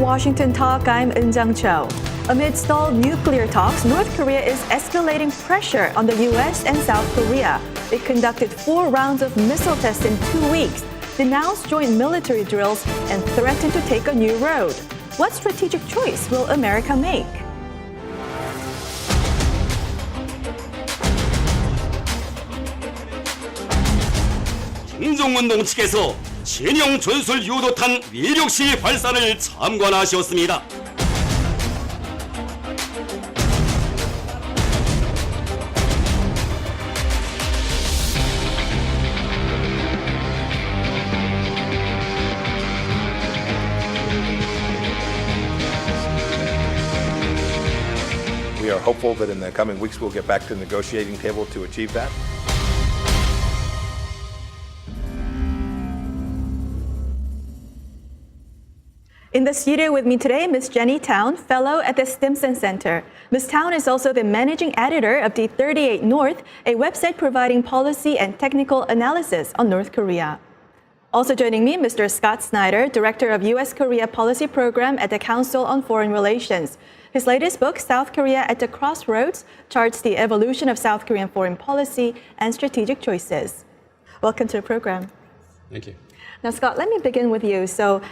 Washington Talk, I'm Eun Cho. Amid stalled nuclear talks, North Korea is escalating pressure on the U.S. and South Korea. It conducted 4 rounds of missile tests in 2 weeks, denounced joint military drills, and threatened to take a new road. What strategic choice will America make? 김정은동 측에서 신형 전술 유도탄 위력 시위 발사를 참관하셨습니다. We are hopeful that in the coming weeks we'll get back to the negotiating table to achieve that. In the studio with me today, Ms. Jenny Town, fellow at the Stimson Center. Ms. Town is also the managing editor of D38 North, a website providing policy and technical analysis on North Korea. Also joining me, Mr. Scott Snyder, director of U.S.-Korea Policy Program at the Council on Foreign Relations. His latest book, South Korea at the Crossroads, charts the evolution of South Korean foreign policy and strategic choices. Welcome to the program. Thank you. Now, Scott, let me begin with you. So,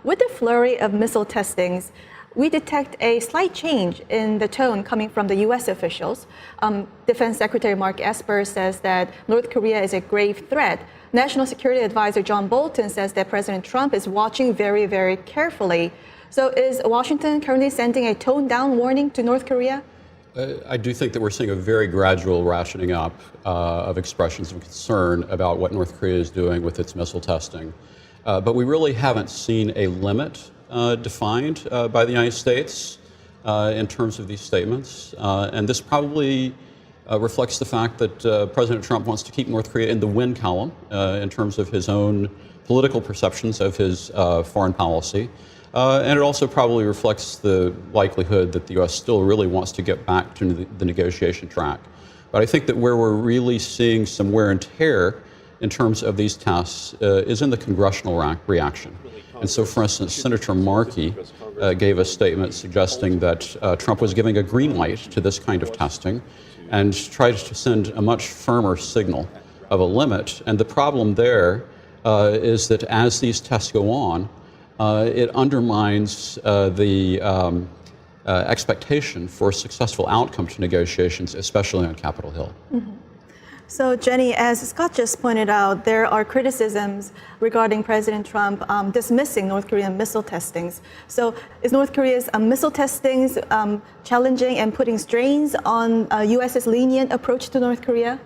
with the flurry of missile testings, we detect a slight change in the tone coming from the U.S. officials. Defense Secretary Mark Esper says that North Korea is a grave threat. National Security Advisor John Bolton says that President Trump is watching very, very carefully. So, is Washington currently sending a toned-down warning to North Korea? I do think that we're seeing a very gradual rationing up of expressions of concern about what North Korea is doing with its missile testing. But we really haven't seen a limit defined by the United States in terms of these statements. And this probably reflects the fact that President Trump wants to keep North Korea in the win column in terms of his own political perceptions of his foreign policy. And it also probably reflects the likelihood that the U.S. still really wants to get back to the negotiation track. But I think that where we're really seeing some wear and tear in terms of these tests is in the congressional reaction. And so, for instance, Senator Markey gave a statement suggesting that Trump was giving a green light to this kind of testing and tried to send a much firmer signal of a limit. And the problem there is that as these tests go on, it undermines the expectation for a successful outcome to negotiations, especially on Capitol Hill. Mm-hmm. So, Jenny, as Scott just pointed out, there are criticisms regarding President Trump dismissing North Korean missile testings. So, is North Korea's missile testings challenging and putting strains on U.S.'s lenient approach to North Korea?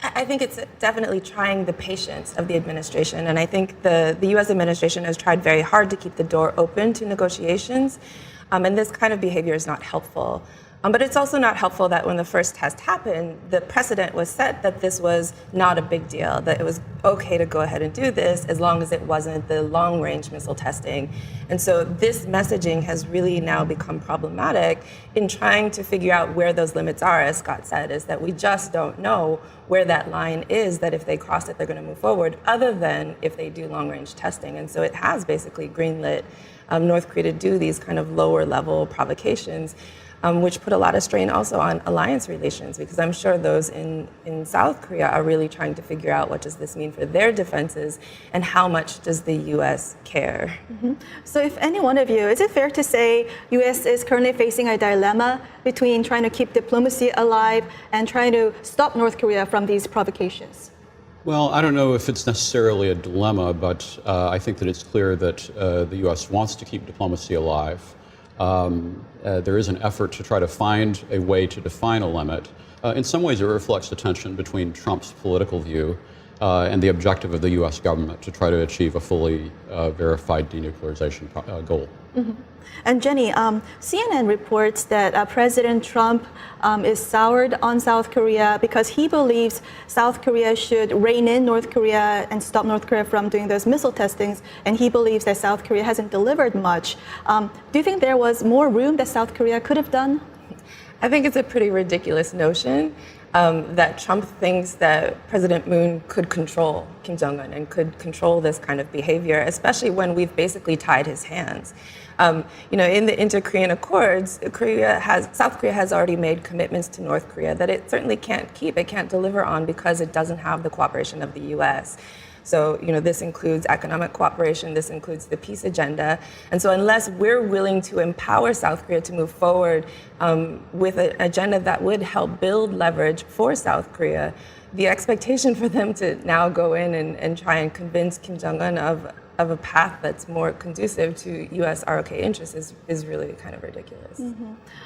I think it's definitely trying the patience of the administration. And I think the U.S. administration has tried very hard to keep the door open to negotiations. And this kind of behavior is not helpful. But it's also not helpful that when the first test happened, the precedent was set that this was not a big deal, that it was okay to go ahead and do this as long as it wasn't the long-range missile testing. And so this messaging has really now become problematic in trying to figure out where those limits are, as Scott said, is that we just don't know where that line is, that if they cross it, they're going to move forward, other than if they do long-range testing. And so it has basically greenlit North Korea to do these kind of lower-level provocations, which put a lot of strain also on alliance relations, because I'm sure those in South Korea are really trying to figure out what does this mean for their defenses and how much does the U.S. care. Mm-hmm. So if any one of you, is it fair to say U.S. is currently facing a dilemma between trying to keep diplomacy alive and trying to stop North Korea from these provocations? Well, I don't know if it's necessarily a dilemma, but I think that it's clear that the U.S. wants to keep diplomacy alive. There is an effort to try to find a way to define a limit. In some ways, it reflects the tension between Trump's political view and the objective of the U.S. government to try to achieve a fully verified denuclearization goal. Mm-hmm. And Jenny, CNN reports that President Trump is soured on South Korea because he believes South Korea should rein in North Korea and stop North Korea from doing those missile testings, and he believes that South Korea hasn't delivered much. Do you think there was more room that South Korea could have done? I think it's a pretty ridiculous notion that Trump thinks that President Moon could control Kim Jong-un and could control this kind of behavior, especially when we've basically tied his hands. In the inter-Korean accords, South Korea has already made commitments to North Korea that it certainly can't keep, it can't deliver on because it doesn't have the cooperation of the U.S. So, this includes economic cooperation, this includes the peace agenda. And so unless we're willing to empower South Korea to move forward with an agenda that would help build leverage for South Korea, the expectation for them to now go in and try and convince Kim Jong-un of a path that's more conducive to U.S. ROK interests is really kind of ridiculous.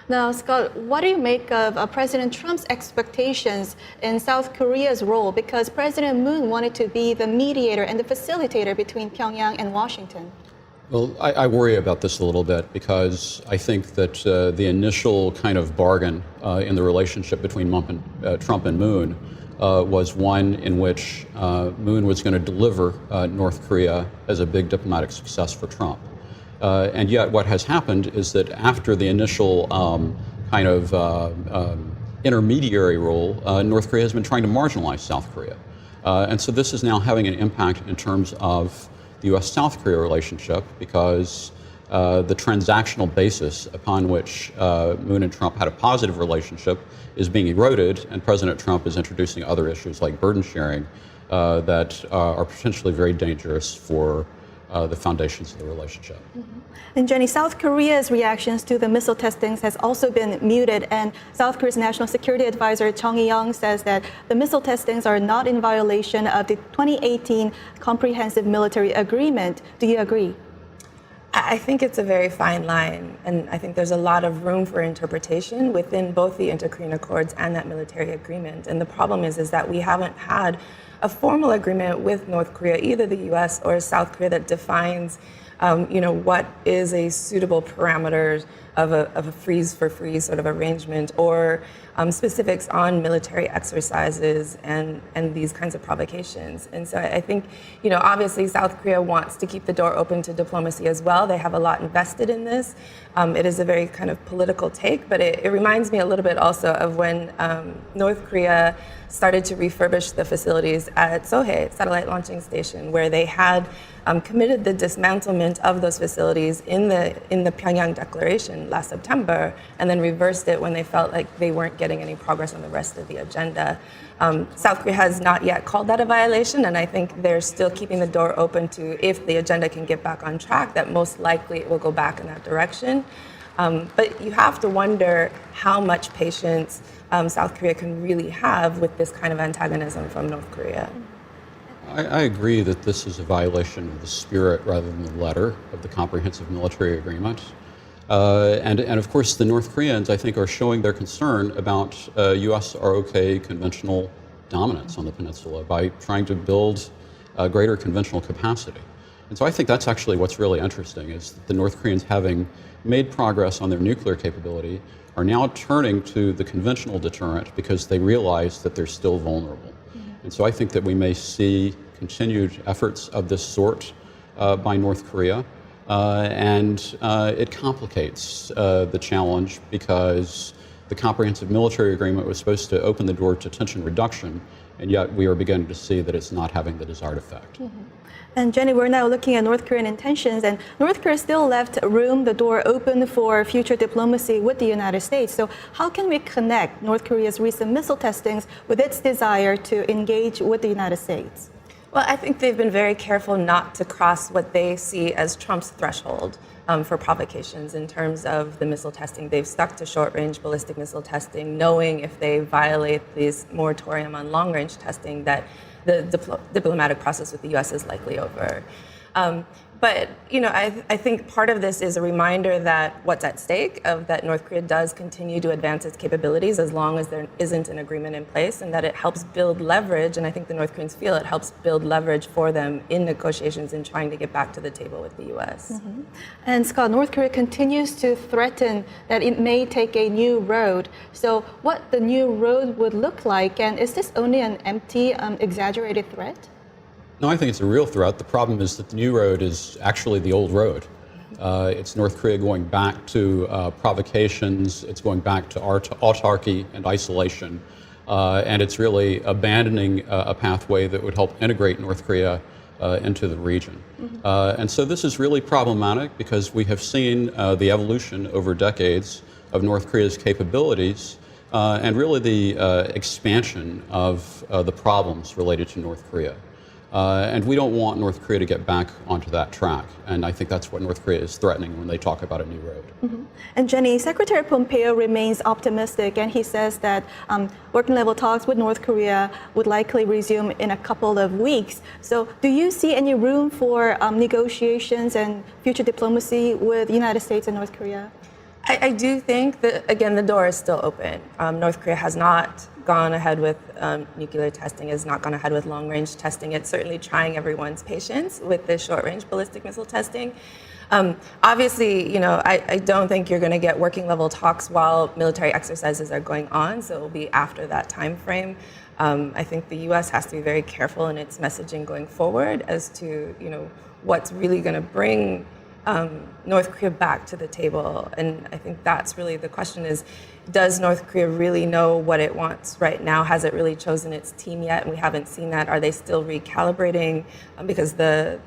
Now, Scott, what do you make of President Trump's expectations in South Korea's role? Because President Moon wanted to be the mediator and the facilitator between Pyongyang and Washington. Well, I worry about this a little bit because I think that the initial kind of bargain in the relationship between Trump and Moon was one in which Moon was going to deliver North Korea as a big diplomatic success for Trump. And yet what has happened is that after the initial kind of intermediary role, North Korea has been trying to marginalize South Korea. And so this is now having an impact in terms of the U.S.-South Korea relationship because the transactional basis upon which Moon and Trump had a positive relationship is being eroded, and President Trump is introducing other issues like burden sharing that are potentially very dangerous for the foundations of the relationship. And Jenny, South Korea's reactions to the missile testings has also been muted, and South Korea's National Security Advisor Chung Eui-young says that the missile testings are not in violation of the 2018 Comprehensive Military Agreement. Do you agree? I think it's a very fine line, and I think there's a lot of room for interpretation within both the inter-Korean accords and that military agreement. And the problem is that we haven't had a formal agreement with North Korea, either the U.S. or South Korea, that defines, what is a suitable parameters of a freeze for freeze sort of arrangement, or specifics on military exercises and these kinds of provocations. And so I think, obviously South Korea wants to keep the door open to diplomacy as well. They have a lot invested in this. It is a very kind of political take, but it reminds me a little bit also of when North Korea started to refurbish the facilities at Sohae satellite launching station, where they had committed the dismantlement of those facilities in the Pyongyang Declaration last September, and then reversed it when they felt like they weren't getting any progress on the rest of the agenda. South Korea has not yet called that a violation, and I think they're still keeping the door open to, if the agenda can get back on track, that most likely it will go back in that direction. But you have to wonder how much patience South Korea can really have with this kind of antagonism from North Korea. I agree that this is a violation of the spirit rather than the letter of the Comprehensive Military Agreement. And of course, the North Koreans, I think, are showing their concern about U.S. ROK conventional dominance on the peninsula by trying to build greater conventional capacity. And so I think that's actually what's really interesting, is that the North Koreans, having made progress on their nuclear capability, are now turning to the conventional deterrent because they realize that they're still vulnerable. And so I think that we may see continued efforts of this sort by North Korea. And it complicates the challenge because the Comprehensive Military Agreement was supposed to open the door to tension reduction, and yet we are beginning to see that it's not having the desired effect. And Jenny, we're now looking at North Korean intentions, and North Korea still left the door open for future diplomacy with the United States. So how can we connect North Korea's recent missile testings with its desire to engage with the United States? Well, I think they've been very careful not to cross what they see as Trump's threshold for provocations in terms of the missile testing. They've stuck to short-range ballistic missile testing, knowing if they violate this moratorium on long-range testing that the diplomatic process with the U.S. is likely over. But, I think part of this is a reminder that what's at stake, of that North Korea does continue to advance its capabilities as long as there isn't an agreement in place, and that it helps build leverage, and I think the North Koreans feel it helps build leverage for them in negotiations and trying to get back to the table with the U.S. And Scott, North Korea continues to threaten that it may take a new road. So what the new road would look like, and is this only an empty, exaggerated threat? No, I think it's a real threat. The problem is that the new road is actually the old road. It's North Korea going back to provocations, it's going back to autarky and isolation, and it's really abandoning a pathway that would help integrate North Korea into the region. And so this is really problematic because we have seen the evolution over decades of North Korea's capabilities and really the expansion of the problems related to North Korea. And we don't want North Korea to get back onto that track. And I think that's what North Korea is threatening when they talk about a new road. And Jenny, Secretary Pompeo remains optimistic, and he says that working level talks with North Korea would likely resume in a couple of weeks. So do you see any room for negotiations and future diplomacy with the United States and North Korea? I do think that, again, the door is still open. North Korea has not gone ahead with nuclear testing, has not gone ahead with long-range testing. It's certainly trying everyone's patience with the short-range ballistic missile testing. Obviously, I don't think you're going to get working level talks while military exercises are going on, so it will be after that time frame. I think the U.S. has to be very careful in its messaging going forward as to, what's really going to bring North Korea back to the table. And I think that's really the question is, does North Korea really know what it wants right now? Has it really chosen its team yet? And we haven't seen that. Are they still recalibrating? Because the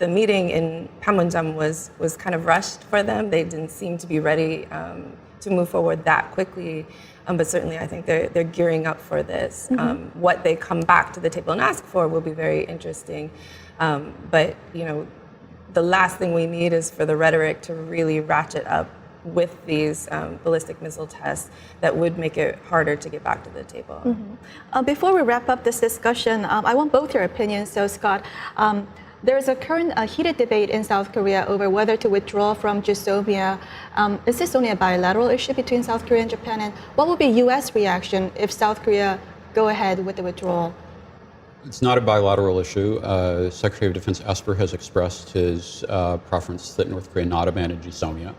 meeting in Panmunjom was kind of rushed for them. They didn't seem to be ready to move forward that quickly. But certainly I think they're gearing up for this. What they come back to the table and ask for will be very interesting. But, the last thing we need is for the rhetoric to really ratchet up with these ballistic missile tests that would make it harder to get back to the table. Before we wrap up this discussion, I want both your opinions. So, Scott, there's a current heated debate in South Korea over whether to withdraw from GSOMIA. Is this only a bilateral issue between South Korea and Japan? And what would be U.S. reaction if South Korea go ahead with the withdrawal? It's not a bilateral issue. Secretary of Defense Esper has expressed his preference that North Korea not abandon GSOMIA.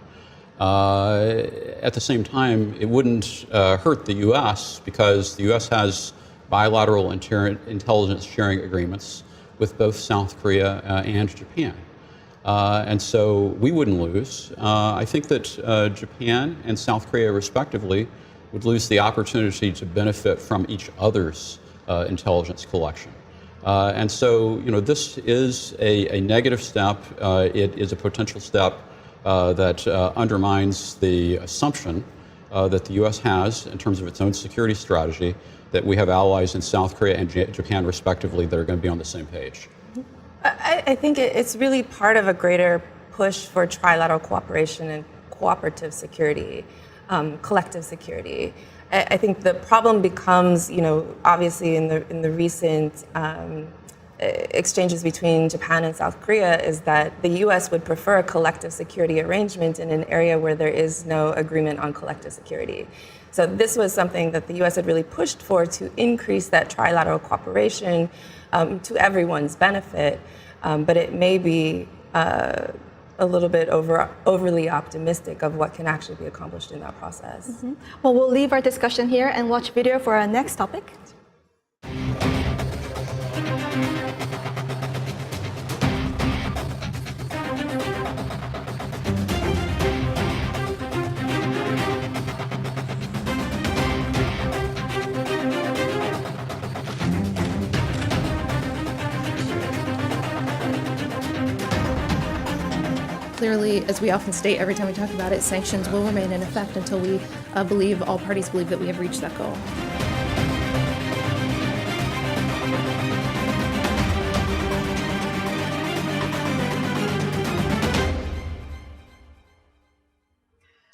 At the same time, it wouldn't hurt the U.S. because the U.S. has bilateral intelligence sharing agreements with both South Korea and Japan. And so we wouldn't lose. I think that Japan and South Korea, respectively, would lose the opportunity to benefit from each other's intelligence collection. And so, this is a negative step. It is a potential step that undermines the assumption that the U.S. has in terms of its own security strategy, that we have allies in South Korea and Japan, respectively, that are going to be on the same page. I think it's really part of a greater push for trilateral cooperation and cooperative security, collective security. I think the problem becomes, obviously in the recent exchanges between Japan and South Korea is that the U.S. would prefer a collective security arrangement in an area where there is no agreement on collective security. So this was something that the U.S. had really pushed for to increase that trilateral cooperation to everyone's benefit, but it may be a little bit overly optimistic of what can actually be accomplished in that process. Well, we'll leave our discussion here and watch video for our next topic. Clearly, as we often state every time we talk about it, sanctions will remain in effect until we all parties believe that we have reached that goal.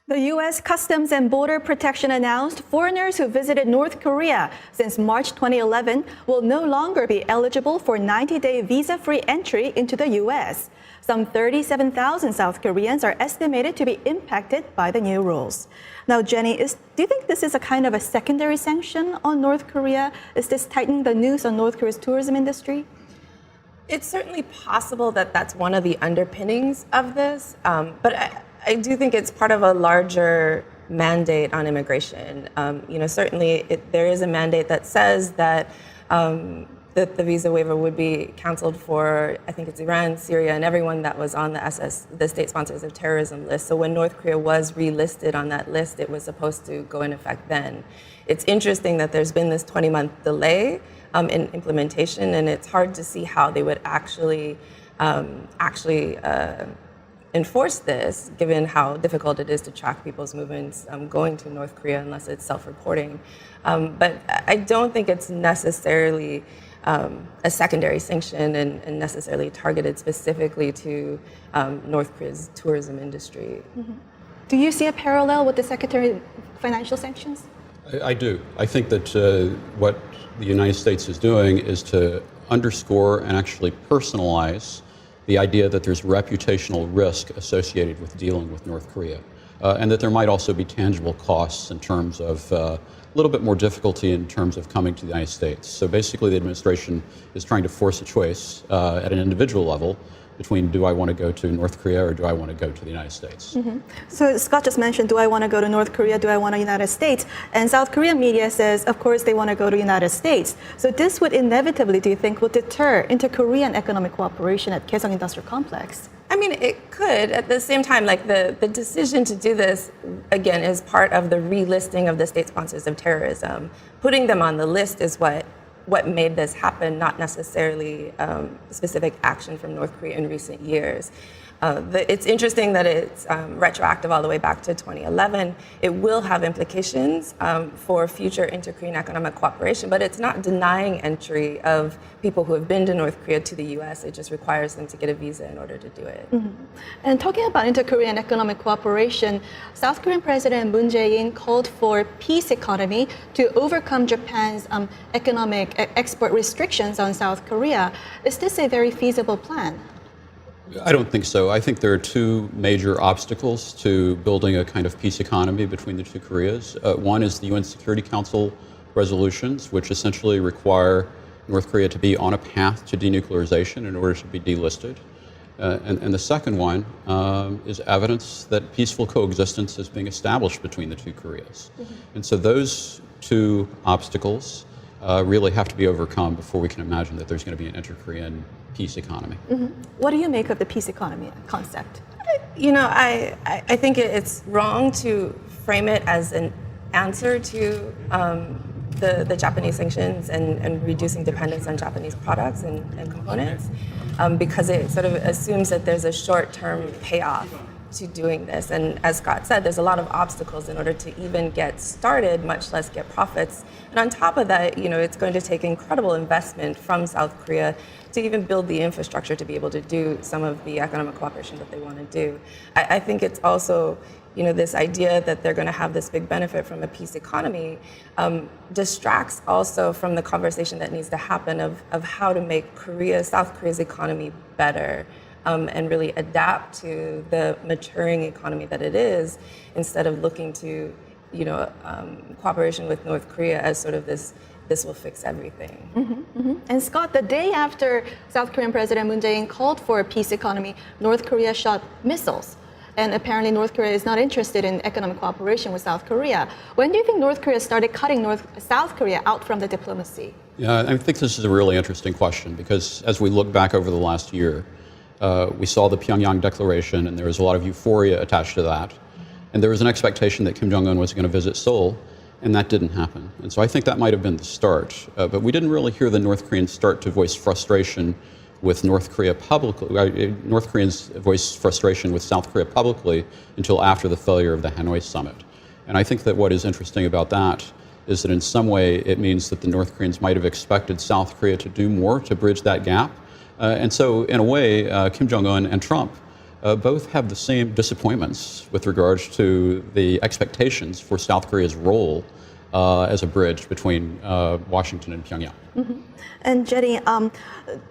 The U.S. Customs and Border Protection announced foreigners who visited North Korea since March 2011 will no longer be eligible for 90-day visa-free entry into the U.S. Some 37,000 South Koreans are estimated to be impacted by the new rules. Now, Jenny, do you think this is a kind of a secondary sanction on North Korea? Is this tightening the noose on North Korea's tourism industry? It's certainly possible that that's one of the underpinnings of this, but I do think it's part of a larger mandate on immigration. Certainly there is a mandate that says that that the visa waiver would be canceled for, I think it's Iran, Syria, and everyone that was on the state sponsors of terrorism list. So when North Korea was relisted on that list, it was supposed to go in effect then. It's interesting that there's been this 20-month delay in implementation, and it's hard to see how they would actually enforce this, given how difficult it is to track people's movements going to North Korea unless it's self-reporting. But I don't think it's necessarily a secondary sanction and necessarily targeted specifically to North Korea's tourism industry. Mm-hmm. Do you see a parallel with the Secretary financial sanctions? I do. I think that what the United States is doing is to underscore and actually personalize the idea that there's reputational risk associated with dealing with North Korea, and that there might also be tangible costs in terms of a little bit more difficulty in terms of coming to the United States. So basically the administration is trying to force a choice at an individual level between do I want to go to North Korea or do I want to go to the United States? Mm-hmm. So Scott just mentioned, do I want to go to North Korea, do I want to United States? And South Korean media says, of course, they want to go to United States. So this would inevitably, do you think, will deter inter-Korean economic cooperation at Kaesong Industrial Complex? I mean, it could. At the same time, like the decision to do this, again, is part of the relisting of the state sponsors of terrorism. Putting them on the list is what made this happen, not necessarily specific action from North Korea in recent years. It's interesting that it's retroactive all the way back to 2011. It will have implications for future inter-Korean economic cooperation, but it's not denying entry of people who have been to North Korea to the US. It just requires them to get a visa in order to do it. Mm-hmm. And talking about inter-Korean economic cooperation, South Korean President Moon Jae-in called for peace economy to overcome Japan's economic export restrictions on South Korea. Is this a very feasible plan? I don't think so. I think there are two major obstacles to building a kind of peace economy between the two Koreas. One is the UN Security Council resolutions, which essentially require North Korea to be on a path to denuclearization in order to be delisted. And the second one is evidence that peaceful coexistence is being established between the two Koreas. Mm-hmm. And so those two obstacles really have to be overcome before we can imagine that there's going to be an inter-Korean peace economy. Mm-hmm. What do you make of the peace economy concept? You know, I think it's wrong to frame it as an answer to the Japanese sanctions and reducing dependence on Japanese products and components, because it sort of assumes that there's a short-term payoff to doing this. And as Scott said, there's a lot of obstacles in order to even get started, much less get profits. And on top of that, you know, it's going to take incredible investment from South Korea to even build the infrastructure to be able to do some of the economic cooperation that they want to do. I think it's also, you know, this idea that they're going to have this big benefit from a peace economy distracts also from the conversation that needs to happen of how to make South Korea's economy better. And really adapt to the maturing economy that it is, instead of looking to, you know, cooperation with North Korea as sort of this will fix everything. Mm-hmm, mm-hmm. And Scott, the day after South Korean President Moon Jae-in called for a peace economy, North Korea shot missiles. And apparently North Korea is not interested in economic cooperation with South Korea. When do you think North Korea started cutting South Korea out from the diplomacy? Yeah, I think this is a really interesting question, because as we look back over the last year, we saw the Pyongyang declaration, and there was a lot of euphoria attached to that. And there was an expectation that Kim Jong-un was going to visit Seoul, and that didn't happen. And so I think that might have been the start. But we didn't really hear the North Koreans start to voice frustration with North Korea publicly, North Koreans voice frustration with South Korea publicly until after the failure of the Hanoi summit. And I think that what is interesting about that is that in some way it means that the North Koreans might have expected South Korea to do more to bridge that gap. And so, in a way, Kim Jong-un and Trump both have the same disappointments with regards to the expectations for South Korea's role as a bridge between Washington and Pyongyang. Mm-hmm. And Jenny,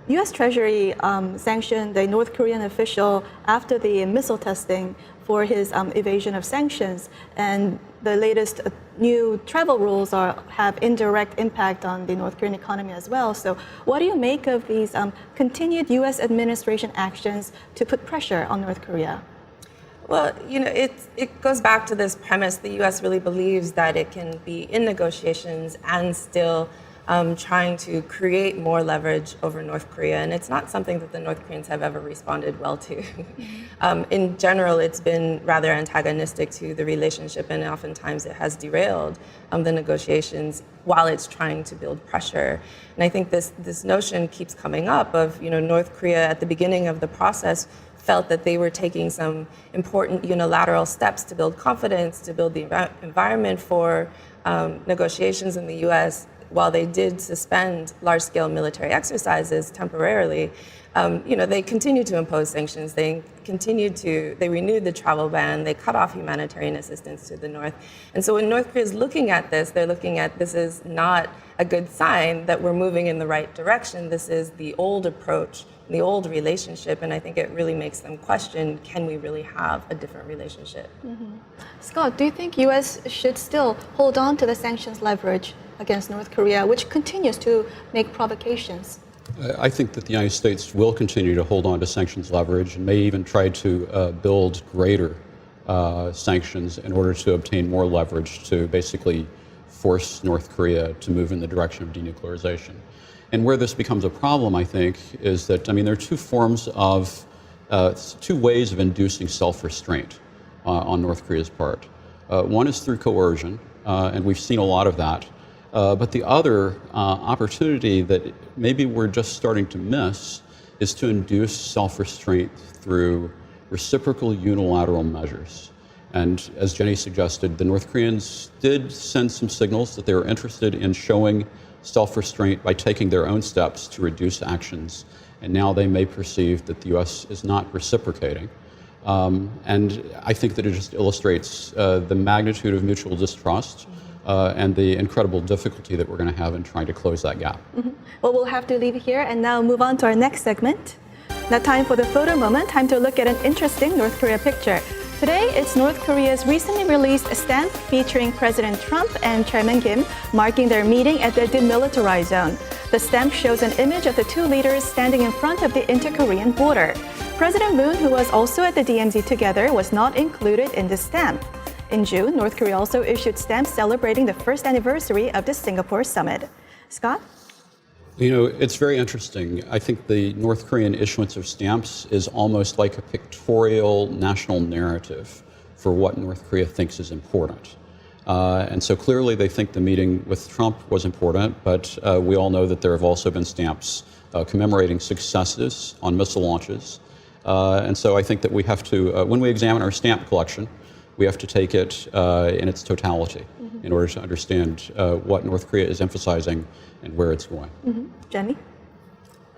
U.S. Treasury sanctioned a North Korean official after the missile testing for his evasion of sanctions. And the latest new travel rules have indirect impact on the North Korean economy as well. So what do you make of these continued U.S. administration actions to put pressure on North Korea? Well, you know, it goes back to this premise. The U.S. really believes that it can be in negotiations and still trying to create more leverage over North Korea. And it's not something that the North Koreans have ever responded well to. In general, it's been rather antagonistic to the relationship, and oftentimes it has derailed the negotiations while it's trying to build pressure. And I think this notion keeps coming up of, North Korea at the beginning of the process felt that they were taking some important unilateral steps to build confidence, to build the environment for negotiations in the U.S. While they did suspend large-scale military exercises temporarily, they continued to impose sanctions. They renewed the travel ban. They cut off humanitarian assistance to the North. And so when North Korea is looking at this, they're looking at this is not a good sign that we're moving in the right direction. This is the old approach, the old relationship, and I think it really makes them question, can we really have a different relationship? Scott, do you think U.S. should still hold on to the sanctions leverage against North Korea, which continues to make provocations? I think that the United States will continue to hold on to sanctions leverage and may even try to build greater sanctions in order to obtain more leverage to basically force North Korea to move in the direction of denuclearization. And where this becomes a problem, I think, is that, there are two ways of inducing self-restraint on North Korea's part. One is through coercion, and we've seen a lot of that. But the other opportunity that maybe we're just starting to miss is to induce self-restraint through reciprocal unilateral measures. And as Jenny suggested, the North Koreans did send some signals that they were interested in showing self-restraint by taking their own steps to reduce actions. And now they may perceive that the U.S. is not reciprocating. And I think that it just illustrates the magnitude of mutual distrust and the incredible difficulty that we're going to have in trying to close that gap. Well, we'll have to leave here and now move on to our next segment. Now time for the photo moment, time to look at an interesting North Korea picture. Today, it's North Korea's recently released stamp featuring President Trump and Chairman Kim marking their meeting at the demilitarized zone. The stamp shows an image of the two leaders standing in front of the inter-Korean border. President Moon, who was also at the DMZ together, was not included in the stamp. In June, North Korea also issued stamps celebrating the first anniversary of the Singapore summit. Scott? It's very interesting. I think the North Korean issuance of stamps is almost like a pictorial national narrative for what North Korea thinks is important. And so clearly they think the meeting with Trump was important, but we all know that there have also been stamps commemorating successes on missile launches. And so I think that we have to, when we examine our stamp collection, we have to take it in its totality in order to understand what North Korea is emphasizing and where it's going. Jenny?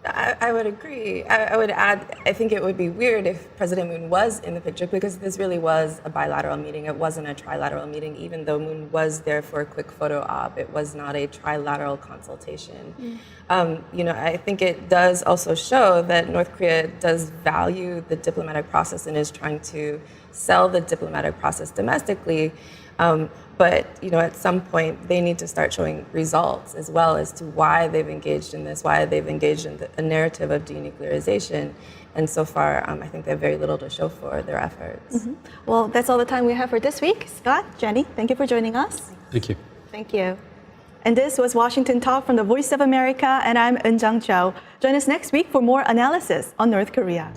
I would agree. I would add, I think it would be weird if President Moon was in the picture because this really was a bilateral meeting. It wasn't a trilateral meeting, even though Moon was there for a quick photo op. It was not a trilateral consultation. I think it does also show that North Korea does value the diplomatic process and is trying to sell the diplomatic process domestically. But at some point, they need to start showing results as well as to why they've engaged in this, why they've engaged in a narrative of denuclearization. And so far, I think they have very little to show for their efforts. Well, that's all the time we have for this week. Scott, Jenny, thank you for joining us. Thank you. Thank you. And this was Washington Talk from the Voice of America, and I'm Eun Jang Cho. Join us next week for more analysis on North Korea.